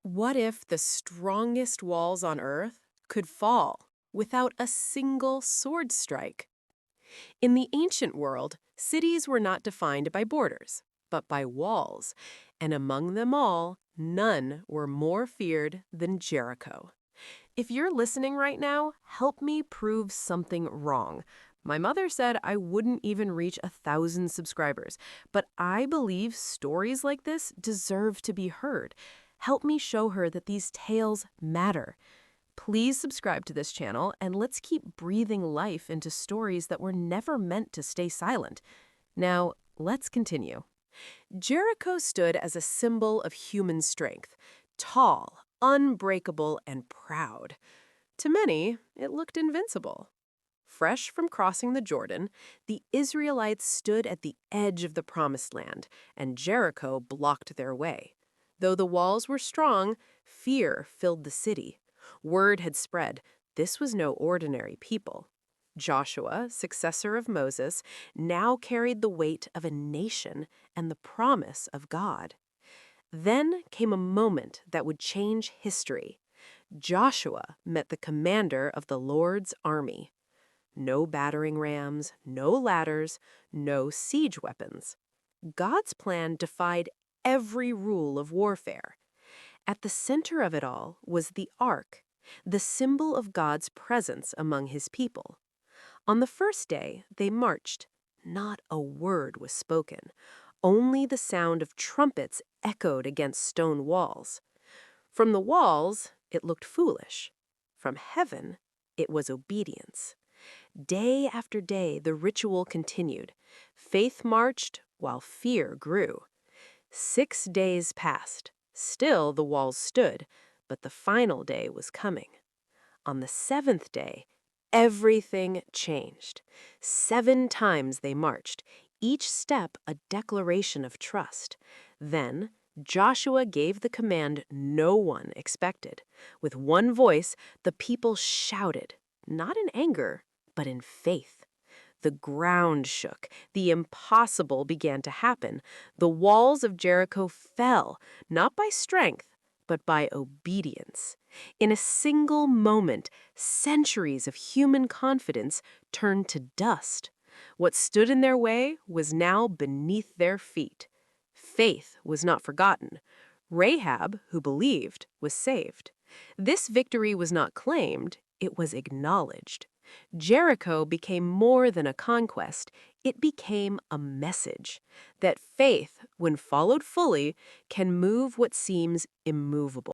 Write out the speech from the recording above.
What if the strongest walls on Earth could fall without a single sword strike? In the ancient world, cities were not defined by borders, but by walls, and among them all, none were more feared than Jericho. If you're listening right now, help me prove something wrong. My mother said I wouldn't even reach 1,000 subscribers, but I believe stories like this deserve to be heard. Help me show her that these tales matter. Please subscribe to this channel and let's keep breathing life into stories that were never meant to stay silent. Now, let's continue. Jericho stood as a symbol of human strength, tall, unbreakable, and proud. To many, it looked invincible. Fresh from crossing the Jordan, the Israelites stood at the edge of the Promised Land, and Jericho blocked their way. Though the walls were strong, fear filled the city. Word had spread, this was no ordinary people. Joshua, successor of Moses, now carried the weight of a nation and the promise of God. Then came a moment that would change history. Joshua met the commander of the Lord's army. No battering rams, no ladders, no siege weapons. God's plan defied every rule of warfare. At the center of it all was the ark, the symbol of God's presence among his people. On the first day, they marched. Not a word was spoken. Only the sound of trumpets echoed against stone walls. From the walls, it looked foolish. From heaven, it was obedience. Day after day, the ritual continued. Faith marched while fear grew. 6 days passed. Still the walls stood, but the final day was coming. On the 7th day, everything changed. 7 times they marched, each step a declaration of trust. Then Joshua gave the command no one expected. With one voice, the people shouted, not in anger, but in faith. The ground shook. The impossible began to happen. The walls of Jericho fell, not by strength, but by obedience. In a single moment, centuries of human confidence turned to dust. What stood in their way was now beneath their feet. Faith was not forgotten. Rahab, who believed, was saved. This victory was not claimed, it was acknowledged. Jericho became more than a conquest, it became a message that faith, when followed fully, can move what seems immovable.